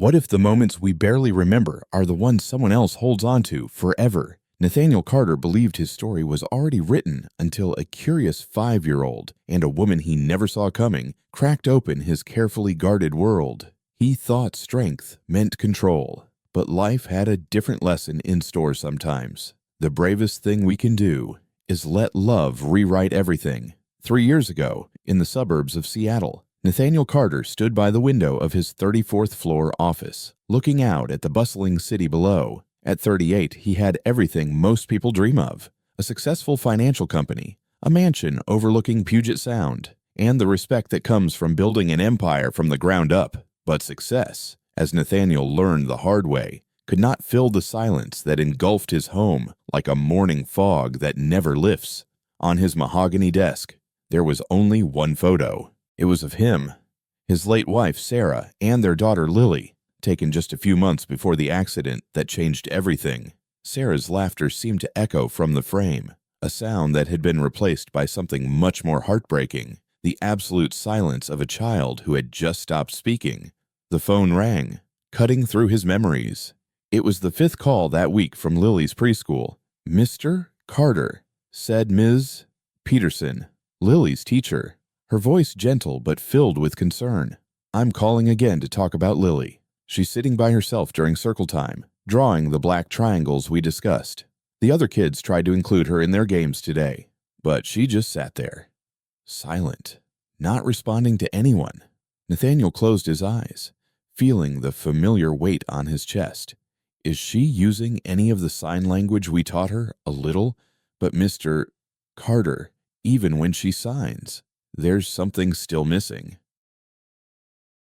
What if the moments we barely remember are the ones someone else holds on to forever? Nathaniel Carter believed his story was already written until a curious 5-year-old and a woman he never saw coming cracked open his carefully guarded world. He thought strength meant control, but life had a different lesson in store sometimes. The bravest thing we can do is let love rewrite everything. 3 years ago, in the suburbs of Seattle, Nathaniel Carter stood by the window of his 34th floor office, looking out at the bustling city below. At 38, he had everything most people dream of: a successful financial company, a mansion overlooking Puget Sound, and the respect that comes from building an empire from the ground up. But success, as Nathaniel learned the hard way, could not fill the silence that engulfed his home like a morning fog that never lifts. On his mahogany desk, there was only one photo. It was of him, his late wife Sarah, and their daughter Lily, taken just a few months before the accident that changed everything. Sarah's laughter seemed to echo from the frame, a sound that had been replaced by something much more heartbreaking: the absolute silence of a child who had just stopped speaking. The phone rang, cutting through his memories. It was the 5th call that week from Lily's preschool. "Mr. Carter," said Ms. Peterson, Lily's teacher, her voice gentle but filled with concern. "I'm calling again to talk about Lily. She's sitting by herself during circle time, drawing the black triangles we discussed. The other kids tried to include her in their games today, but she just sat there, silent, not responding to anyone." Nathaniel closed his eyes, feeling the familiar weight on his chest. Is she using any of the sign language we taught her? A little, but Mr. Carter, even when she signs, there's something still missing.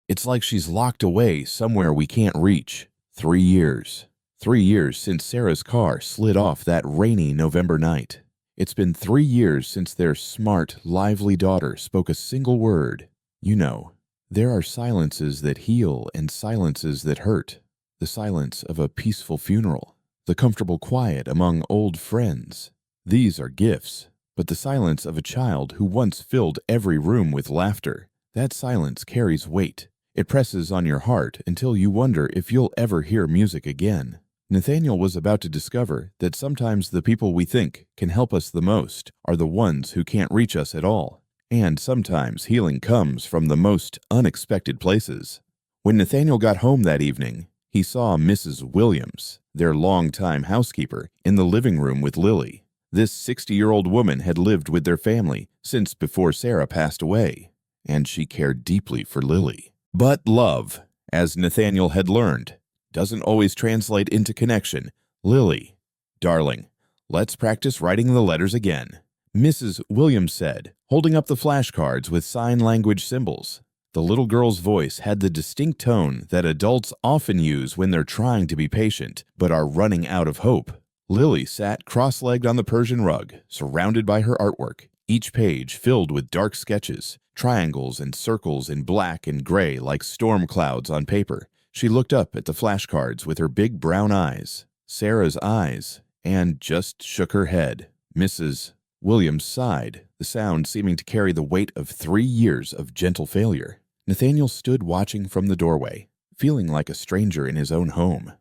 It's like she's locked away somewhere we can't reach. 3 years. 3 years since Sarah's car slid off that rainy November night. It's been 3 years since their smart, lively daughter spoke a single word. You know, there are silences that heal and silences that hurt. The silence of a peaceful funeral. The comfortable quiet among old friends. These are gifts. But the silence of a child who once filled every room with laughter, that silence carries weight. It presses on your heart until you wonder if you'll ever hear music again. Nathaniel was about to discover that sometimes the people we think can help us the most are the ones who can't reach us at all. And sometimes healing comes from the most unexpected places. When Nathaniel got home that evening, he saw Mrs. Williams, their longtime housekeeper, in the living room with Lily. This 60-year-old woman had lived with their family since before Sarah passed away, and she cared deeply for Lily. But love, as Nathaniel had learned, doesn't always translate into connection. "Lily, darling, let's practice writing the letters again," Mrs. Williams said, holding up the flashcards with sign language symbols. The little girl's voice had the distinct tone that adults often use when they're trying to be patient but are running out of hope. Lily sat cross-legged on the Persian rug, surrounded by her artwork, each page filled with dark sketches, triangles and circles in black and gray like storm clouds on paper. She looked up at the flashcards with her big brown eyes, Sarah's eyes, and just shook her head. Mrs. Williams sighed, the sound seeming to carry the weight of 3 years of gentle failure. Nathaniel stood watching from the doorway, feeling like a stranger in his own home.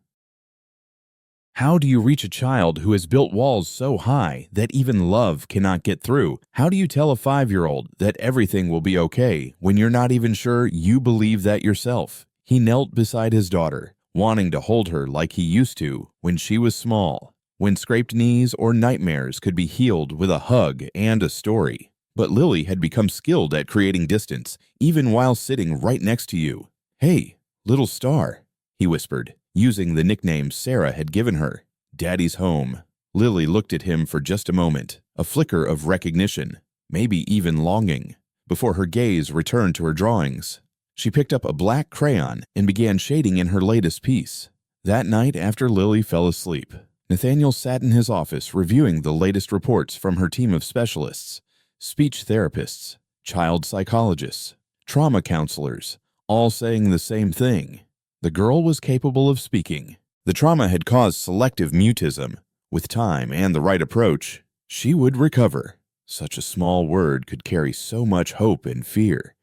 How do you reach a child who has built walls so high that even love cannot get through? How do you tell a 5-year-old that everything will be okay when you're not even sure you believe that yourself? He knelt beside his daughter, wanting to hold her like he used to when she was small, when scraped knees or nightmares could be healed with a hug and a story. But Lily had become skilled at creating distance, even while sitting right next to you. "Hey, little star," he whispered, using the nickname Sarah had given her. "Daddy's home." Lily looked at him for just a moment, a flicker of recognition, maybe even longing, before her gaze returned to her drawings. She picked up a black crayon and began shading in her latest piece. That night after Lily fell asleep, Nathaniel sat in his office reviewing the latest reports from her team of specialists, speech therapists, child psychologists, trauma counselors, all saying the same thing. The girl was capable of speaking. The trauma had caused selective mutism. With time and the right approach, she would recover. Such a small word could carry so much hope and fear.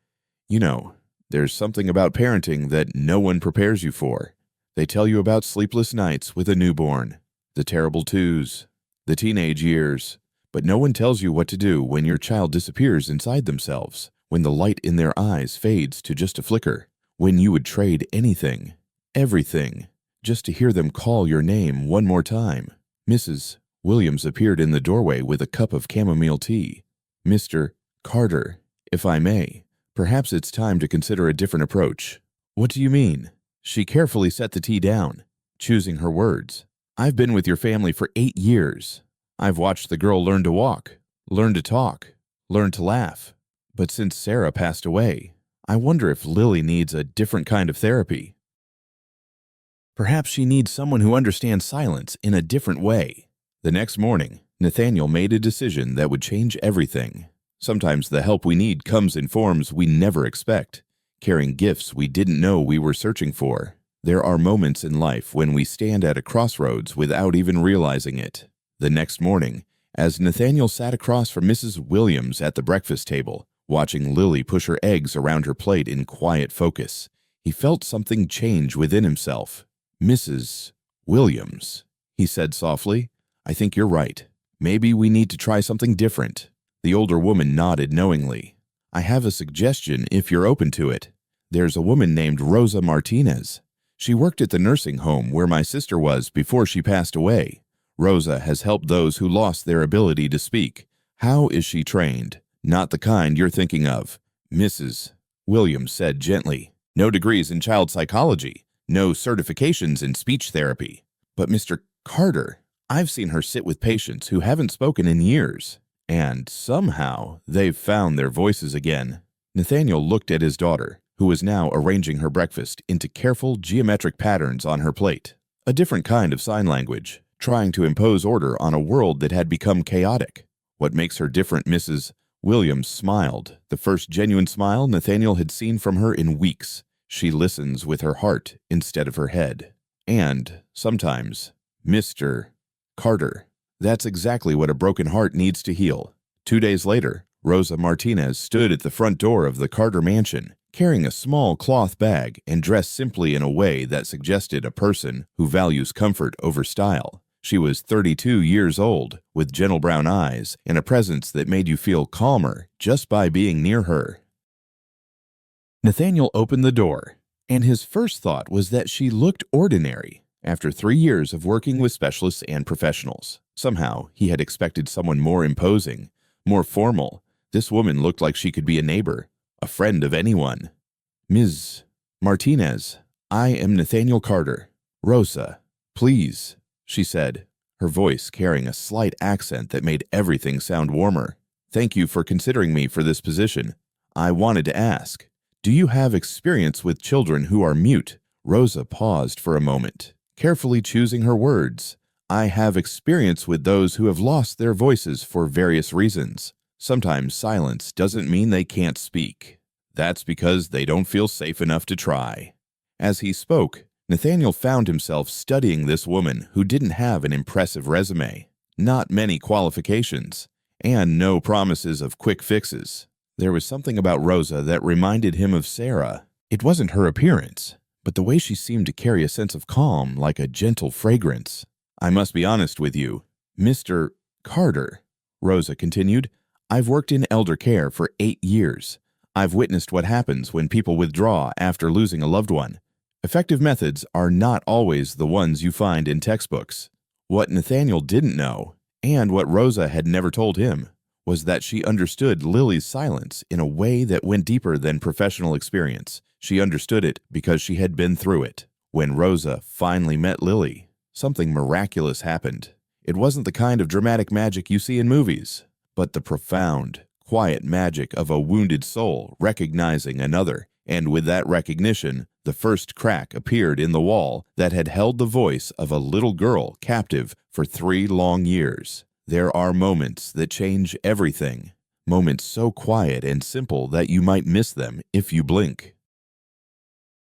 You know, There's something about parenting that no one prepares you for. They tell you about sleepless nights with a newborn, the terrible twos, the teenage years, but no one tells you what to do when your child disappears inside themselves, when the light in their eyes fades to just a flicker, when you would trade anything, everything, just to hear them call your name one more time. Mrs. Williams appeared in the doorway with a cup of chamomile tea. Mr. Carter, if I may, perhaps it's time to consider a different approach. What do you mean? She carefully set the tea down, choosing her words. I've been with your family for 8 years. I've watched the girl learn to walk, learn to talk, learn to laugh. But since Sarah passed away, I wonder if Lily needs a different kind of therapy. Perhaps she needs someone who understands silence in a different way. The next morning, Nathaniel made a decision that would change everything. Sometimes the help we need comes in forms we never expect, carrying gifts we didn't know we were searching for. There are moments in life when we stand at a crossroads without even realizing it. The next morning, as Nathaniel sat across from Mrs. Williams at the breakfast table, watching Lily push her eggs around her plate in quiet focus, he felt something change within himself. Mrs. Williams, he said softly, I think you're right. Maybe we need to try something different. The older woman nodded knowingly. I have a suggestion if you're open to it. There's a woman named Rosa Martinez. She worked at the nursing home where my sister was before she passed away. Rosa has helped those who lost their ability to speak. How is she trained? Not the kind you're thinking of. Mrs. Williams said gently. No degrees in child psychology. No certifications in speech therapy. But Mr. Carter, I've seen her sit with patients who haven't spoken in years. And somehow they've found their voices again. Nathaniel looked at his daughter, who was now arranging her breakfast into careful geometric patterns on her plate. A different kind of sign language, trying to impose order on a world that had become chaotic. What makes her different? Mrs. Williams smiled, the first genuine smile Nathaniel had seen from her in weeks. She listens with her heart instead of her head. And, sometimes, Mr. Carter. That's exactly what a broken heart needs to heal. 2 days later, Rosa Martinez stood at the front door of the Carter mansion, carrying a small cloth bag and dressed simply in a way that suggested a person who values comfort over style. She was 32 years old, with gentle brown eyes and a presence that made you feel calmer just by being near her. Nathaniel opened the door, and his first thought was that she looked ordinary. After 3 years of working with specialists and professionals, somehow he had expected someone more imposing, more formal. This woman looked like she could be a neighbor, a friend of anyone. Ms. Martinez, I am Nathaniel Carter. Rosa, please, she said, her voice carrying a slight accent that made everything sound warmer. Thank you for considering me for this position. I wanted to ask, do you have experience with children who are mute? Rosa paused for a moment, carefully choosing her words. I have experience with those who have lost their voices for various reasons. Sometimes silence doesn't mean they can't speak. That's because they don't feel safe enough to try. As he spoke, Nathaniel found himself studying this woman who didn't have an impressive resume, not many qualifications, and no promises of quick fixes. There was something about Rosa that reminded him of Sarah. It wasn't her appearance, but the way she seemed to carry a sense of calm like a gentle fragrance. I must be honest with you, Mr. Carter, Rosa continued. I've worked in elder care for 8 years. I've witnessed what happens when people withdraw after losing a loved one. Effective methods are not always the ones you find in textbooks. What Nathaniel didn't know, and what Rosa had never told him, was that she understood Lily's silence in a way that went deeper than professional experience. She understood it because she had been through it. When Rosa finally met Lily, something miraculous happened. It wasn't the kind of dramatic magic you see in movies, but the profound, quiet magic of a wounded soul recognizing another. And with that recognition, the first crack appeared in the wall that had held the voice of a little girl captive for 3 long years. There are moments that change everything, moments so quiet and simple that you might miss them if you blink.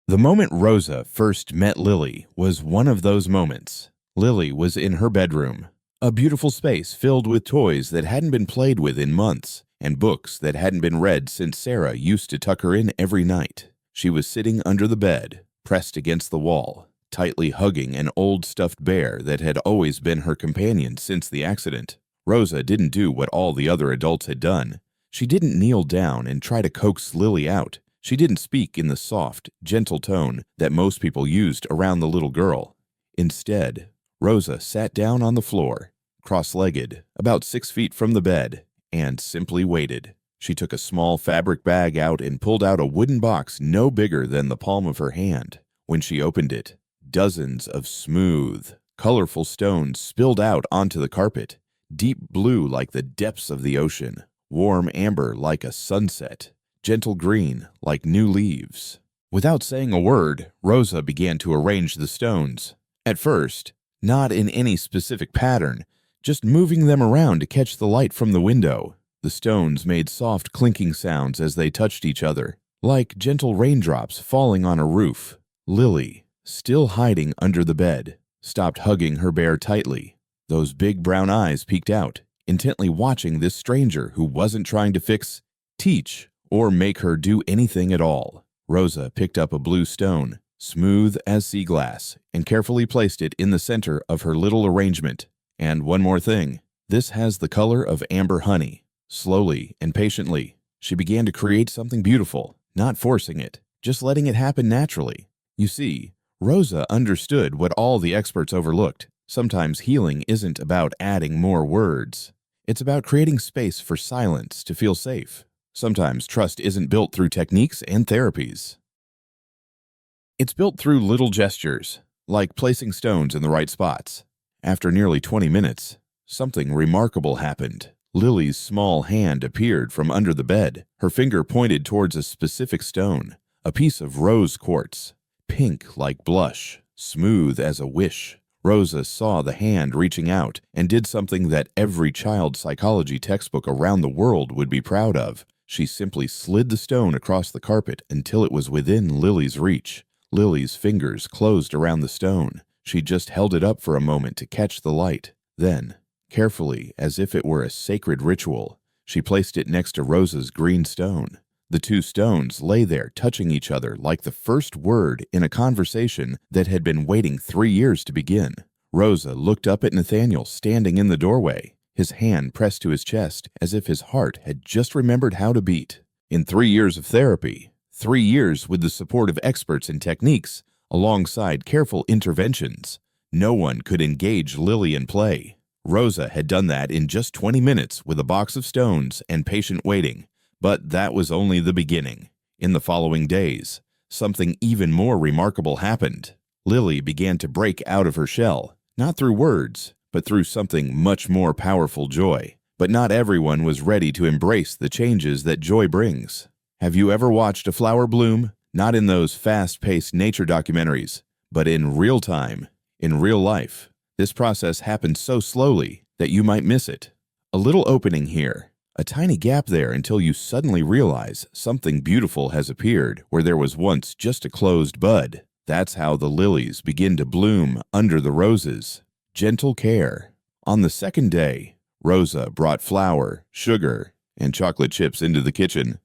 The moment Rosa first met Lily was one of those moments. Lily was in her bedroom, a beautiful space filled with toys that hadn't been played with in months, and books that hadn't been read since Sarah used to tuck her in every night. She was sitting under the bed, pressed against the wall, tightly hugging an old stuffed bear that had always been her companion since the accident. Rosa didn't do what all the other adults had done. She didn't kneel down and try to coax Lily out. She didn't speak in the soft, gentle tone that most people used around the little girl. Instead, Rosa sat down on the floor, cross-legged, about 6 feet from the bed, and simply waited. She took a small fabric bag out and pulled out a wooden box no bigger than the palm of her hand. When she opened it, dozens of smooth, colorful stones spilled out onto the carpet, deep blue like the depths of the ocean, warm amber like a sunset, gentle green like new leaves. Without saying a word, Rosa began to arrange the stones. At first, not in any specific pattern, just moving them around to catch the light from the window. The stones made soft clinking sounds as they touched each other, like gentle raindrops falling on a roof. Lily, still hiding under the bed, stopped hugging her bear tightly. Those big brown eyes peeked out, intently watching this stranger who wasn't trying to fix, teach, or make her do anything at all. Rosa picked up a blue stone, smooth as sea glass, and carefully placed it in the center of her little arrangement. And one more thing, this has the color of amber honey. Slowly and patiently, she began to create something beautiful, not forcing it, just letting it happen naturally. You see, Rosa understood what all the experts overlooked. Sometimes healing isn't about adding more words. It's about creating space for silence to feel safe. Sometimes trust isn't built through techniques and therapies. It's built through little gestures, like placing stones in the right spots. After nearly 20 minutes, something remarkable happened. Lily's small hand appeared from under the bed. Her finger pointed towards a specific stone, a piece of rose quartz, pink like blush, smooth as a wish. Rosa saw the hand reaching out and did something that every child psychology textbook around the world would be proud of. She simply slid the stone across the carpet until it was within Lily's reach. Lily's fingers closed around the stone. She just held it up for a moment to catch the light. Then, carefully, as if it were a sacred ritual, she placed it next to Rosa's green stone. The two stones lay there touching each other like the first word in a conversation that had been waiting 3 years to begin. Rosa looked up at Nathaniel standing in the doorway, his hand pressed to his chest as if his heart had just remembered how to beat. In 3 years of therapy, 3 years with the support of experts and techniques, alongside careful interventions, no one could engage Lily in play. Rosa had done that in just 20 minutes with a box of stones and patient waiting. But that was only the beginning. In the following days, something even more remarkable happened. Lily began to break out of her shell, not through words, but through something much more powerful, joy. But not everyone was ready to embrace the changes that joy brings. Have you ever watched a flower bloom? Not in those fast-paced nature documentaries, but in real time, in real life. This process happens so slowly that you might miss it. A little opening here, a tiny gap there until you suddenly realize something beautiful has appeared where there was once just a closed bud. That's how the lilies begin to bloom under the roses. Gentle care. On the second day, Rosa brought flour, sugar, and chocolate chips into the kitchen.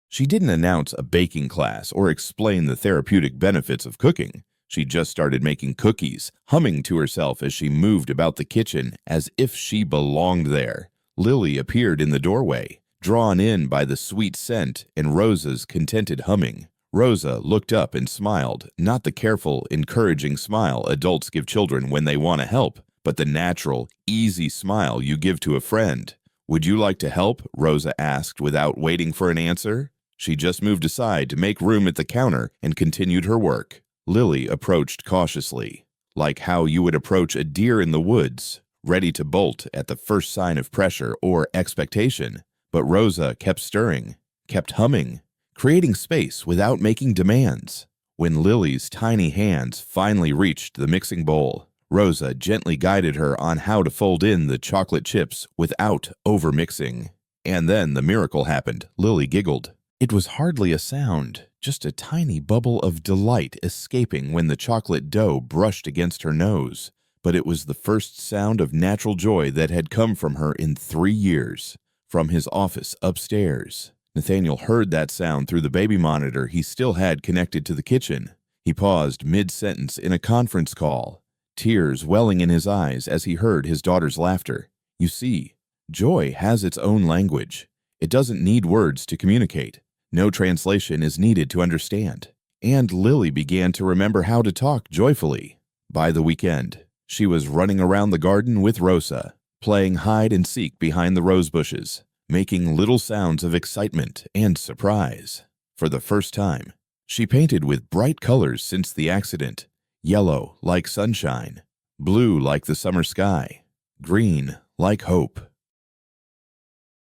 She didn't announce a baking class or explain the therapeutic benefits of cooking. She just started making cookies, humming to herself as she moved about the kitchen as if she belonged there. Lily appeared in the doorway, drawn in by the sweet scent and Rosa's contented humming. Rosa looked up and smiled, not the careful, encouraging smile adults give children when they want to help, but the natural, easy smile you give to a friend. "Would you like to help?" Rosa asked without waiting for an answer. She just moved aside to make room at the counter and continued her work. Lily approached cautiously, like how you would approach a deer in the woods, ready to bolt at the first sign of pressure or expectation. But Rosa kept stirring, kept humming, creating space without making demands. When Lily's tiny hands finally reached the mixing bowl, Rosa gently guided her on how to fold in the chocolate chips without overmixing. And then the miracle happened. Lily giggled. It was hardly a sound, just a tiny bubble of delight escaping when the chocolate dough brushed against her nose. But it was the first sound of natural joy that had come from her in 3 years. From his office upstairs, Nathaniel heard that sound through the baby monitor he still had connected to the kitchen. He paused mid-sentence in a conference call, tears welling in his eyes as he heard his daughter's laughter. You see, joy has its own language. It doesn't need words to communicate. No translation is needed to understand. And Lily began to remember how to talk joyfully. By the weekend, she was running around the garden with Rosa, playing hide and seek behind the rose bushes, making little sounds of excitement and surprise. For the first time, she painted with bright colors since the accident: yellow like sunshine, blue like the summer sky, green like hope.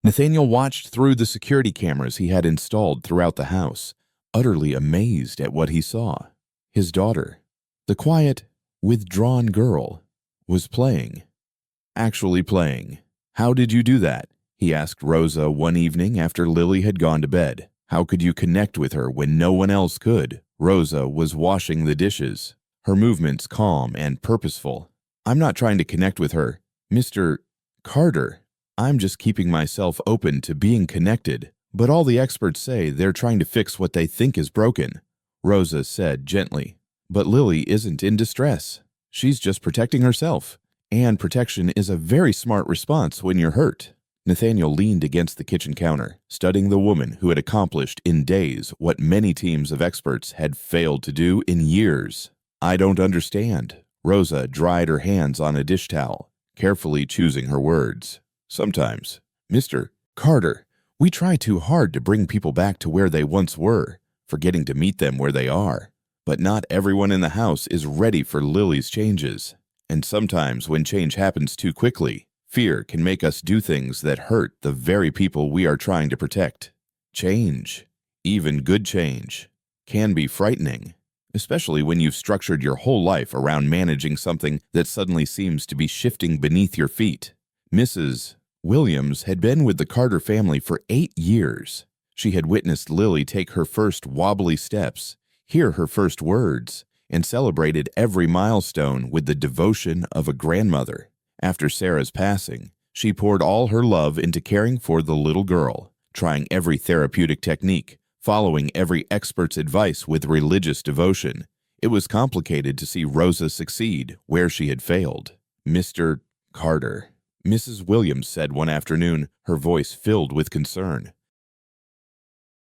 Nathaniel watched through the security cameras he had installed throughout the house, utterly amazed at what he saw. His daughter, the quiet, withdrawn girl, was playing. Actually playing. How did you do that? He asked Rosa one evening after Lily had gone to bed. How could you connect with her when no one else could? Rosa was washing the dishes, her movements calm and purposeful. I'm not trying to connect with her, Mr. Carter. I'm just keeping myself open to being connected. But all the experts say they're trying to fix what they think is broken, Rosa said gently. But Lily isn't in distress. She's just protecting herself. And protection is a very smart response when you're hurt. Nathaniel leaned against the kitchen counter, studying the woman who had accomplished in days what many teams of experts had failed to do in years. I don't understand. Rosa dried her hands on a dish towel, carefully choosing her words. Sometimes, Mr. Carter, we try too hard to bring people back to where they once were, forgetting to meet them where they are. But not everyone in the house is ready for Lily's changes. And sometimes when change happens too quickly, fear can make us do things that hurt the very people we are trying to protect. Change, even good change, can be frightening, especially when you've structured your whole life around managing something that suddenly seems to be shifting beneath your feet. Mrs. Williams had been with the Carter family for 8 years. She had witnessed Lily take her first wobbly steps, hear her first words, and celebrated every milestone with the devotion of a grandmother. After Sarah's passing, she poured all her love into caring for the little girl, trying every therapeutic technique, following every expert's advice with religious devotion. It was complicated to see Rosa succeed where she had failed. Mr. Carter, Mrs. Williams said one afternoon, her voice filled with concern.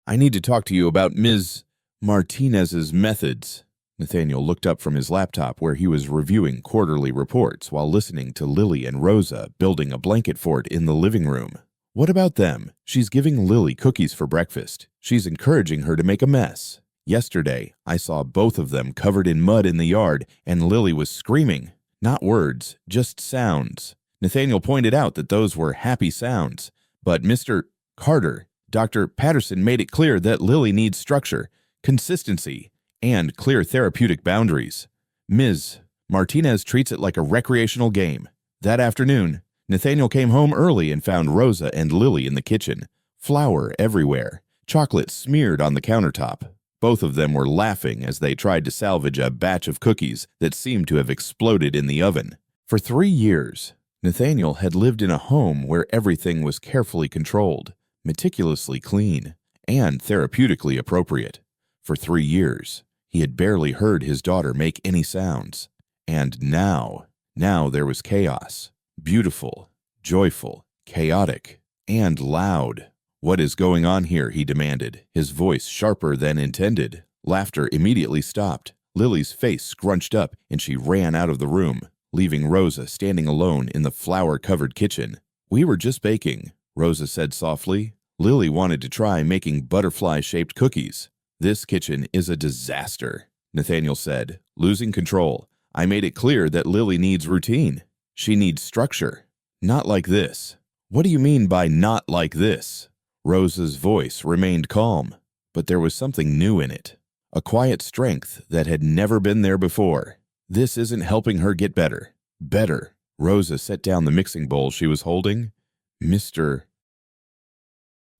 I need to talk to you about Ms. Martinez's methods. Nathaniel looked up from his laptop where he was reviewing quarterly reports while listening to Lily and Rosa building a blanket fort in the living room. What about them? She's giving Lily cookies for breakfast. She's encouraging her to make a mess. Yesterday, I saw both of them covered in mud in the yard, and Lily was screaming. Not words, just sounds. Nathaniel pointed out that those were happy sounds. But Mr. Carter, Dr. Patterson made it clear that Lily needs structure, consistency, and clear therapeutic boundaries. Ms. Martinez treats it like a recreational game. That afternoon, Nathaniel came home early and found Rosa and Lily in the kitchen, flour everywhere, chocolate smeared on the countertop. Both of them were laughing as they tried to salvage a batch of cookies that seemed to have exploded in the oven. For 3 years, Nathaniel had lived in a home where everything was carefully controlled, meticulously clean, and therapeutically appropriate. For 3 years, he had barely heard his daughter make any sounds. And now there was chaos. Beautiful, joyful, chaotic, and loud. What is going on here? He demanded, his voice sharper than intended. Laughter immediately stopped. Lily's face scrunched up, and she ran out of the room, leaving Rosa standing alone in the flour-covered kitchen. We were just baking, Rosa said softly. Lily wanted to try making butterfly-shaped cookies. This kitchen is a disaster, Nathaniel said, losing control. I made it clear that Lily needs routine. She needs structure. Not like this. What do you mean by not like this? Rosa's voice remained calm, but there was something new in it. A quiet strength that had never been there before. This isn't helping her get better. Better. Rosa set down the mixing bowl she was holding. Mr.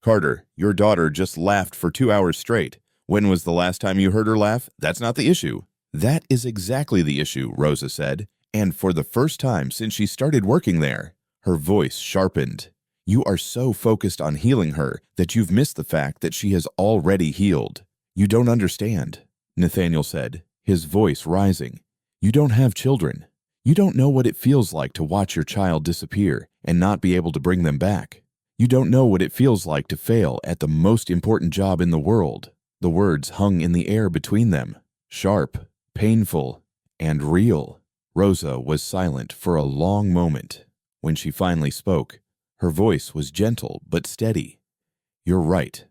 Carter, your daughter just laughed for 2 hours straight. When was the last time you heard her laugh? That's not the issue. That is exactly the issue, Rosa said. And for the first time since she started working there, her voice sharpened. You are so focused on healing her that you've missed the fact that she has already healed. You don't understand, Nathaniel said, his voice rising. You don't have children. You don't know what it feels like to watch your child disappear and not be able to bring them back. You don't know what it feels like to fail at the most important job in the world. The words hung in the air between them, sharp, painful, and real. Rosa was silent for a long moment. When she finally spoke, her voice was gentle but steady. You're right.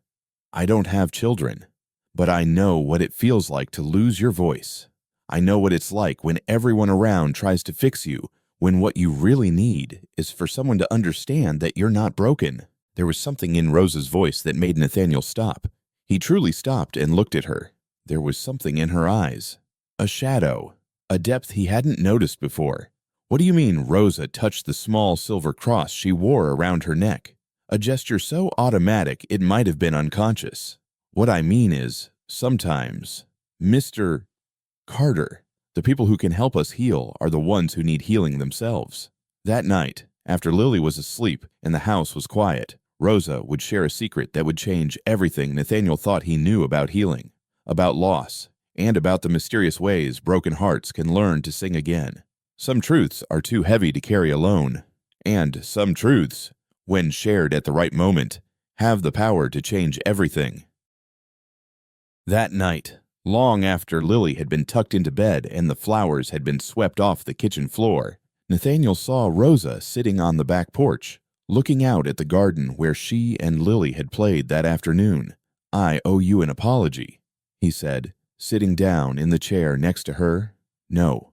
I don't have children, but I know what it feels like to lose your voice. I know what it's like when everyone around tries to fix you, when what you really need is for someone to understand that you're not broken. There was something in Rosa's voice that made Nathaniel stop. He truly stopped and looked at her. There was something in her eyes. A shadow. A depth he hadn't noticed before. What do you mean Rosa touched the small silver cross she wore around her neck? A gesture so automatic it might have been unconscious. What I mean is, sometimes, Mr. Carter, the people who can help us heal are the ones who need healing themselves. That night, after Lily was asleep and the house was quiet, Rosa would share a secret that would change everything Nathaniel thought he knew about healing, about loss, and about the mysterious ways broken hearts can learn to sing again. Some truths are too heavy to carry alone, and some truths, when shared at the right moment, have the power to change everything. That night, long after Lily had been tucked into bed and the flowers had been swept off the kitchen floor, Nathaniel saw Rosa sitting on the back porch, looking out at the garden where she and Lily had played that afternoon. I owe you an apology, he said, sitting down in the chair next to her. No,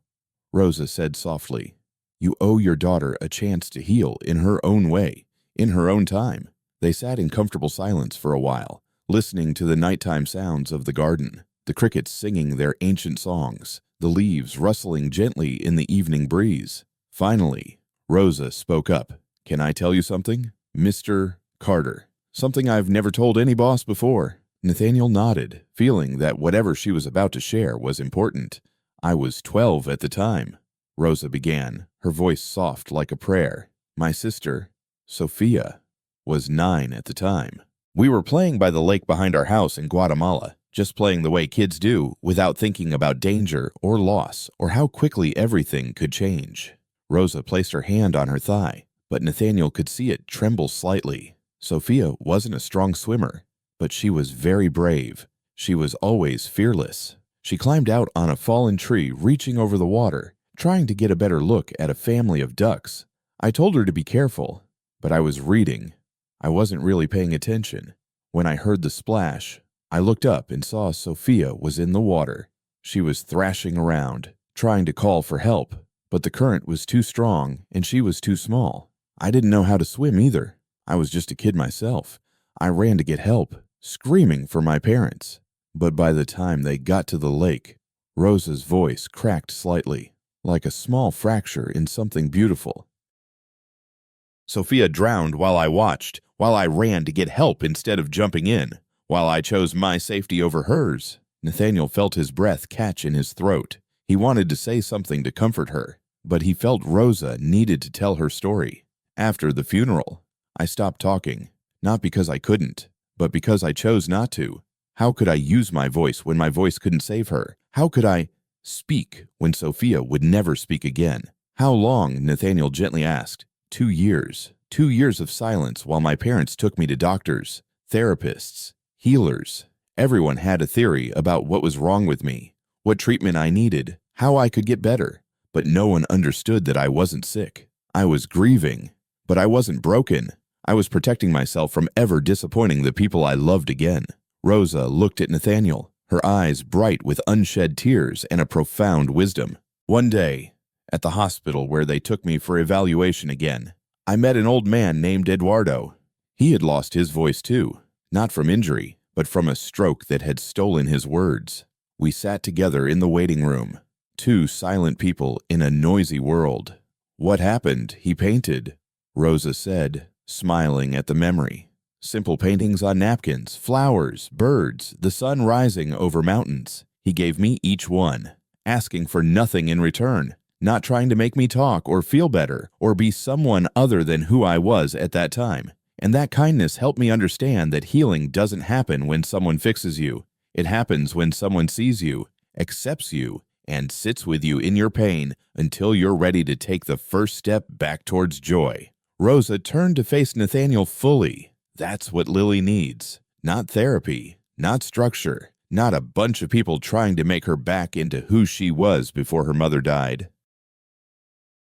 Rosa said softly. You owe your daughter a chance to heal in her own way, in her own time. They sat in comfortable silence for a while, listening to the nighttime sounds of the garden, the crickets singing their ancient songs, the leaves rustling gently in the evening breeze. Finally, Rosa spoke up. Can I tell you something, Mr. Carter? Something I've never told any boss before. Nathaniel nodded, feeling that whatever she was about to share was important. I was 12 at the time, Rosa began, her voice soft like a prayer. My sister, Sophia, was 9 at the time. We were playing by the lake behind our house in Guatemala, just playing the way kids do, without thinking about danger or loss or how quickly everything could change. Rosa placed her hand on her thigh, but Nathaniel could see it tremble slightly. Sophia wasn't a strong swimmer, but she was very brave. She was always fearless. She climbed out on a fallen tree, reaching over the water, trying to get a better look at a family of ducks. I told her to be careful, but I was reading. I wasn't really paying attention. When I heard the splash, I looked up and saw Sophia was in the water. She was thrashing around, trying to call for help, but the current was too strong and she was too small. I didn't know how to swim either. I was just a kid myself. I ran to get help, screaming for my parents. But by the time they got to the lake, Rosa's voice cracked slightly, like a small fracture in something beautiful. Sophia drowned while I watched, while I ran to get help instead of jumping in, while I chose my safety over hers. Nathaniel felt his breath catch in his throat. He wanted to say something to comfort her, but he felt Rosa needed to tell her story. After the funeral, I stopped talking, not because I couldn't, but because I chose not to. How could I use my voice when my voice couldn't save her? How could I speak when Sophia would never speak again? How long? Nathaniel gently asked. 2 years. 2 years of silence while my parents took me to doctors, therapists, healers. Everyone had a theory about what was wrong with me, what treatment I needed, how I could get better. But no one understood that I wasn't sick. I was grieving, but I wasn't broken. I was protecting myself from ever disappointing the people I loved again. Rosa looked at Nathaniel, her eyes bright with unshed tears and a profound wisdom. One day, at the hospital where they took me for evaluation again, I met an old man named Eduardo. He had lost his voice too, not from injury, but from a stroke that had stolen his words. We sat together in the waiting room, 2 silent people in a noisy world. What happened? He painted, Rosa said, smiling at the memory. Simple paintings on napkins, flowers, birds, the sun rising over mountains. He gave me each one, asking for nothing in return, not trying to make me talk or feel better or be someone other than who I was at that time. And that kindness helped me understand that healing doesn't happen when someone fixes you. It happens when someone sees you, accepts you, and sits with you in your pain until you're ready to take the first step back towards joy. Rosa turned to face Nathaniel fully. That's what Lily needs. Not therapy, not structure, not a bunch of people trying to make her back into who she was before her mother died.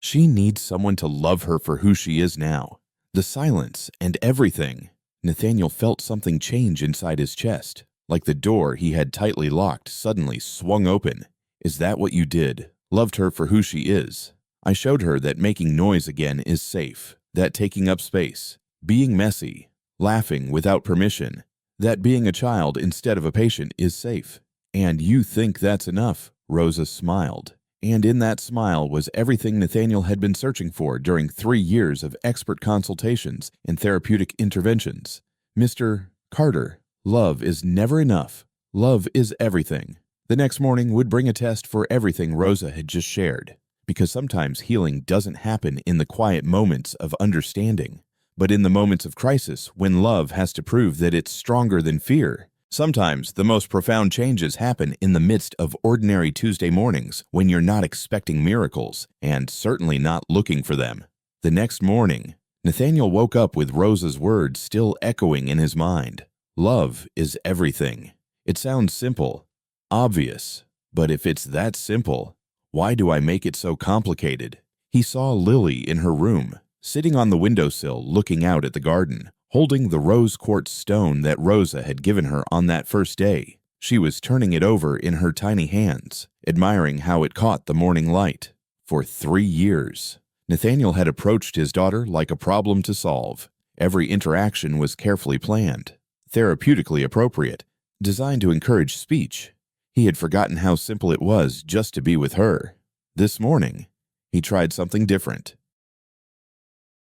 She needs someone to love her for who she is now. The silence and everything. Nathaniel felt something change inside his chest, like the door he had tightly locked suddenly swung open. Is that what you did? Loved her for who she is? I showed her that making noise again is safe, that taking up space, being messy, laughing without permission, that being a child instead of a patient is safe. And you think that's enough? Rosa smiled. And in that smile was everything Nathaniel had been searching for during 3 years of expert consultations and therapeutic interventions. Mr. Carter, love is never enough. Love is everything. The next morning would bring a test for everything Rosa had just shared, because sometimes healing doesn't happen in the quiet moments of understanding, but in the moments of crisis when love has to prove that it's stronger than fear. Sometimes the most profound changes happen in the midst of ordinary Tuesday mornings when you're not expecting miracles and certainly not looking for them. The next morning, Nathaniel woke up with Rosa's words still echoing in his mind. Love is everything. It sounds simple, obvious, but if it's that simple, why do I make it so complicated? He saw Lily in her room, sitting on the windowsill looking out at the garden, holding the rose quartz stone that Rosa had given her on that first day. She was turning it over in her tiny hands, admiring how it caught the morning light. For 3 years, Nathaniel had approached his daughter like a problem to solve. Every interaction was carefully planned, therapeutically appropriate, designed to encourage speech. He had forgotten how simple it was just to be with her. This morning, he tried something different.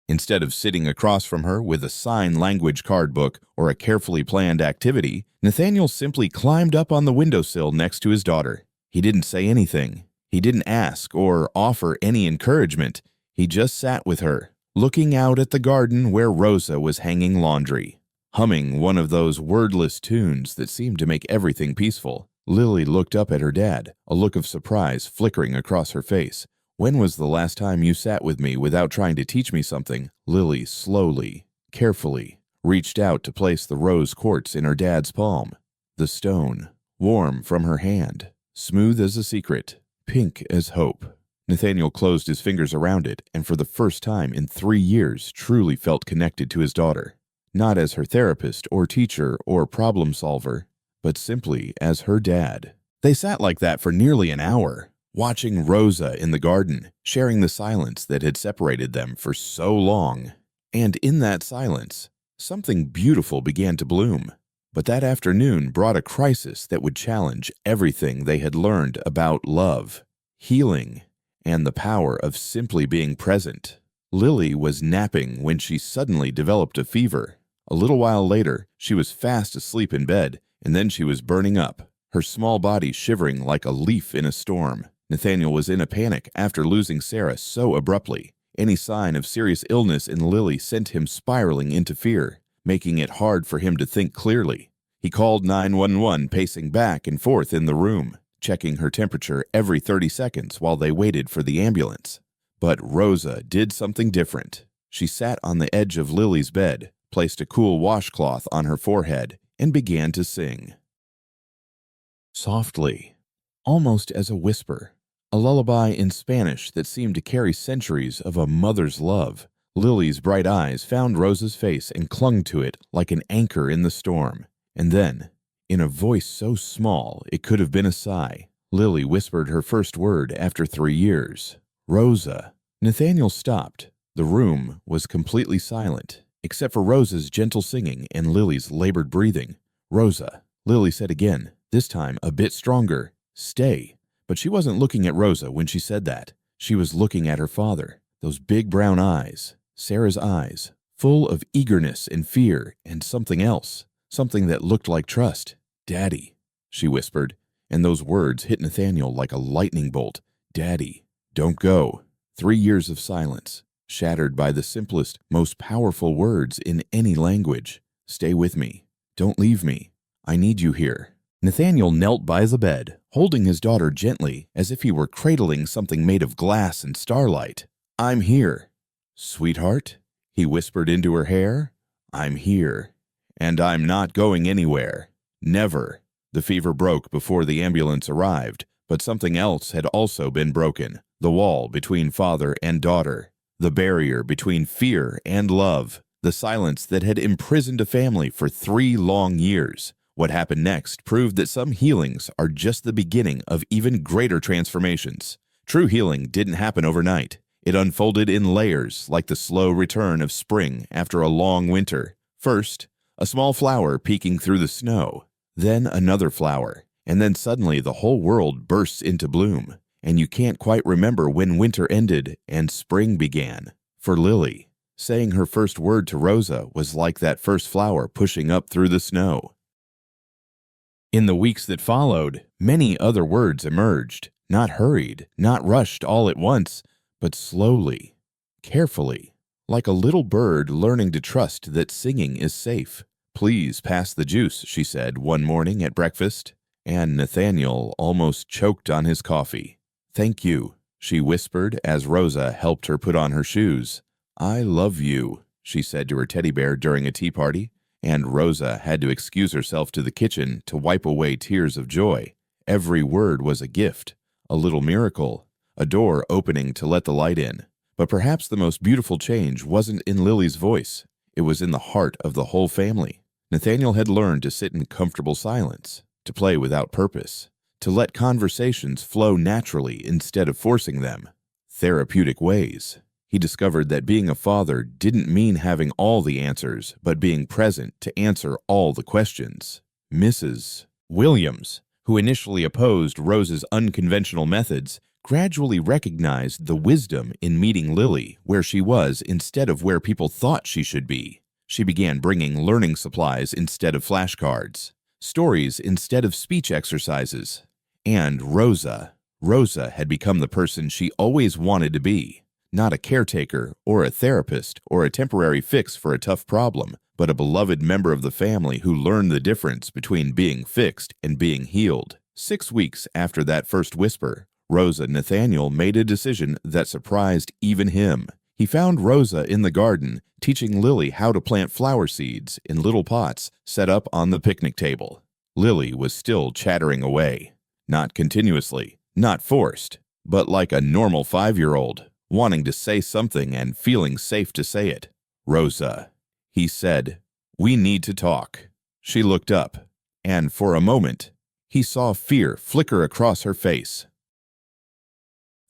Instead of sitting across from her with a sign language card book or a carefully planned activity, Nathaniel simply climbed up on the windowsill next to his daughter. He didn't say anything. He didn't ask or offer any encouragement. He just sat with her, looking out at the garden where Rosa was hanging laundry, humming one of those wordless tunes that seemed to make everything peaceful. Lily looked up at her dad, a look of surprise flickering across her face. When was the last time you sat with me without trying to teach me something? Lily slowly, carefully, reached out to place the rose quartz in her dad's palm. The stone, warm from her hand, smooth as a secret, pink as hope. Nathaniel closed his fingers around it and for the first time in 3 years truly felt connected to his daughter. Not as her therapist or teacher or problem solver, but simply as her dad. They sat like that for nearly an hour, watching Rosa in the garden, sharing the silence that had separated them for so long. And in that silence, something beautiful began to bloom. But that afternoon brought a crisis that would challenge everything they had learned about love, healing, and the power of simply being present. Lily was napping when she suddenly developed a fever. A little while later, she was fast asleep in bed, and then she was burning up, her small body shivering like a leaf in a storm. Nathaniel was in a panic after losing Sarah so abruptly. Any sign of serious illness in Lily sent him spiraling into fear, making it hard for him to think clearly. He called 911, pacing back and forth in the room, checking her temperature every 30 seconds while they waited for the ambulance. But Rosa did something different. She sat on the edge of Lily's bed, placed a cool washcloth on her forehead, and began to sing. Softly, almost as a whisper, a lullaby in Spanish that seemed to carry centuries of a mother's love. Lily's bright eyes found Rosa's face and clung to it like an anchor in the storm. And then, in a voice so small it could have been a sigh, Lily whispered her first word after 3 years. Rosa. Nathaniel stopped. The room was completely silent, except for Rosa's gentle singing and Lily's labored breathing. Rosa. Lily said again, this time a bit stronger. Stay. But she wasn't looking at Rosa when she said that. She was looking at her father, those big brown eyes, Sarah's eyes, full of eagerness and fear and something else, something that looked like trust. Daddy, she whispered, and those words hit Nathaniel like a lightning bolt. Daddy, don't go. 3 years of silence. shattered by the simplest, most powerful words in any language. "Stay with me. Don't leave me. I need you here." Nathaniel knelt by the bed, holding his daughter gently as if he were cradling something made of glass and starlight. "I'm here." "Sweetheart," he whispered into her hair, "I'm here. And I'm not going anywhere. Never." The fever broke before the ambulance arrived, but something else had also been broken. The wall between father and daughter. The barrier between fear and love. The silence that had imprisoned a family for 3 long years. What happened next proved that some healings are just the beginning of even greater transformations. True healing didn't happen overnight. It unfolded in layers, like the slow return of spring after a long winter. First, a small flower peeking through the snow. Then another flower. And then suddenly the whole world bursts into bloom. And you can't quite remember when winter ended and spring began. For Lily, saying her first word to Rosa was like that first flower pushing up through the snow. In the weeks that followed, many other words emerged, not hurried, not rushed all at once, but slowly, carefully, like a little bird learning to trust that singing is safe. "Please pass the juice," she said one morning at breakfast, and Nathaniel almost choked on his coffee. "Thank you," she whispered as Rosa helped her put on her shoes. "I love you," she said to her teddy bear during a tea party, and Rosa had to excuse herself to the kitchen to wipe away tears of joy. Every word was a gift, a little miracle, a door opening to let the light in. But perhaps the most beautiful change wasn't in Lily's voice. It was in the heart of the whole family. Nathaniel had learned to sit in comfortable silence, to play without purpose, to let conversations flow naturally instead of forcing them. Therapeutic ways. He discovered that being a father didn't mean having all the answers, but being present to answer all the questions. Mrs. Williams, who initially opposed Rose's unconventional methods, gradually recognized the wisdom in meeting Lily where she was instead of where people thought she should be. She began bringing learning supplies instead of flashcards, stories instead of speech exercises. And Rosa had become the person she always wanted to be. Not a caretaker or a therapist or a temporary fix for a tough problem, but a beloved member of the family who learned the difference between being fixed and being healed. 6 weeks after that first whisper, Rosa and Nathaniel made a decision that surprised even him. He found Rosa in the garden, teaching Lily how to plant flower seeds in little pots set up on the picnic table. Lily was still chattering away. Not continuously, not forced, but like a normal 5-year-old. Wanting to say something and feeling safe to say it. "Rosa," he said, "we need to talk." She looked up, and for a moment, he saw fear flicker across her face.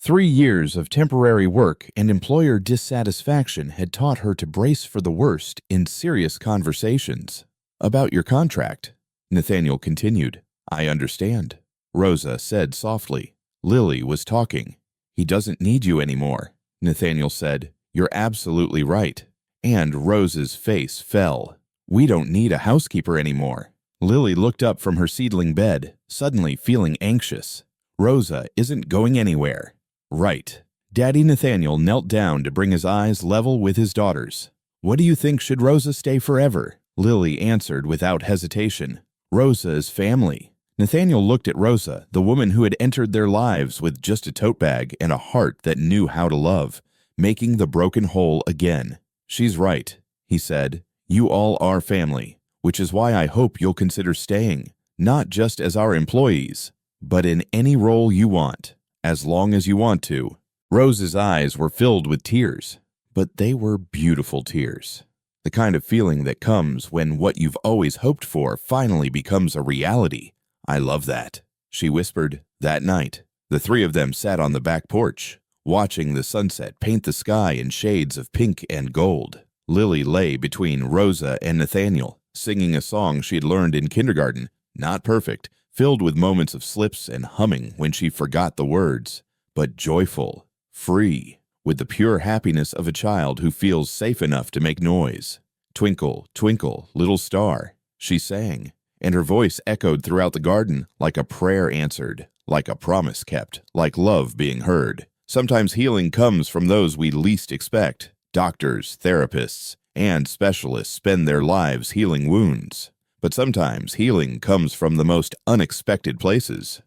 3 years of temporary work and employer dissatisfaction had taught her to brace for the worst in serious conversations. "About your contract," Nathaniel continued. "I understand," Rosa said softly. Lily was talking. "He doesn't need you anymore," Nathaniel said. "You're absolutely right." And Rose's face fell. "We don't need a housekeeper anymore." Lily looked up from her seedling bed, suddenly feeling anxious. "Rosa isn't going anywhere." "Right." Daddy Nathaniel knelt down to bring his eyes level with his daughter's. "What do you think, should Rosa stay forever?" Lily answered without hesitation. "Rosa is family." Nathaniel looked at Rosa, the woman who had entered their lives with just a tote bag and a heart that knew how to love, making the broken whole again. "She's right," he said. "You all are family, which is why I hope you'll consider staying, not just as our employees, but in any role you want, as long as you want to." Rose's eyes were filled with tears, but they were beautiful tears. The kind of feeling that comes when what you've always hoped for finally becomes a reality. "I love that," she whispered. That night, the 3 of them sat on the back porch, watching the sunset paint the sky in shades of pink and gold. Lily lay between Rosa and Nathaniel, singing a song she'd learned in kindergarten, not perfect, filled with moments of slips and humming when she forgot the words, but joyful, free, with the pure happiness of a child who feels safe enough to make noise. "Twinkle, twinkle, little star," she sang, and her voice echoed throughout the garden like a prayer answered, like a promise kept, like love being heard. Sometimes healing comes from those we least expect. Doctors, therapists, and specialists spend their lives healing wounds. But sometimes healing comes from the most unexpected places.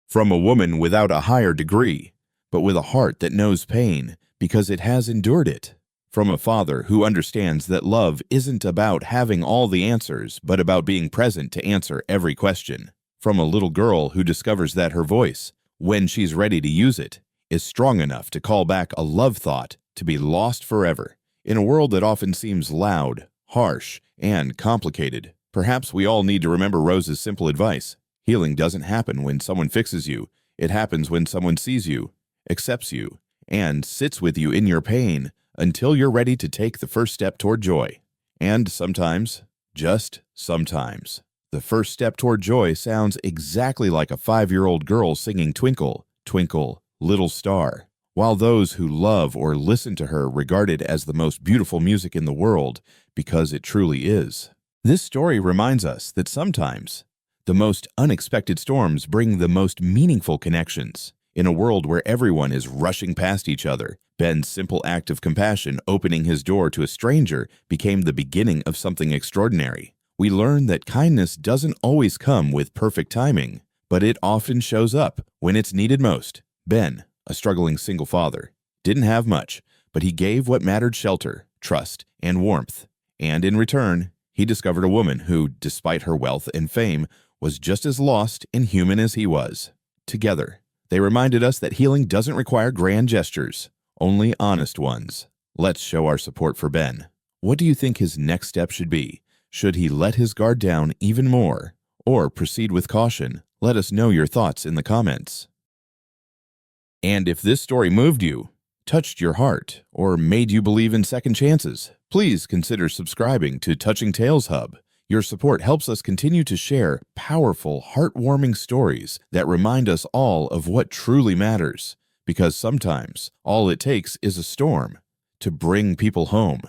From a woman without a higher degree, but with a heart that knows pain because it has endured it. From a father who understands that love isn't about having all the answers, but about being present to answer every question. From a little girl who discovers that her voice, when she's ready to use it, is strong enough to call back a love thought to be lost forever. In a world that often seems loud, harsh, and complicated, perhaps we all need to remember Rose's simple advice. Healing doesn't happen when someone fixes you. It happens when someone sees you, accepts you, and sits with you in your pain until you're ready to take the first step toward joy. And sometimes, just sometimes, the first step toward joy sounds exactly like a 5-year-old girl singing Twinkle, Twinkle, Little Star, while those who love or listen to her regard it as the most beautiful music in the world because it truly is. This story reminds us that sometimes the most unexpected storms bring the most meaningful connections. In a world where everyone is rushing past each other, Ben's simple act of compassion opening his door to a stranger became the beginning of something extraordinary. We learn that kindness doesn't always come with perfect timing, but it often shows up when it's needed most. Ben, a struggling single father, didn't have much, but he gave what mattered: shelter, trust, and warmth. And in return, he discovered a woman who, despite her wealth and fame, was just as lost and human as he was. Together, they reminded us that healing doesn't require grand gestures, only honest ones. Let's show our support for Ben. What do you think his next step should be? Should he let his guard down even more, or proceed with caution? Let us know your thoughts in the comments. And if this story moved you, touched your heart, or made you believe in second chances, please consider subscribing to Touching Tales Hub. Your support helps us continue to share powerful, heartwarming stories that remind us all of what truly matters, because sometimes all it takes is a storm to bring people home.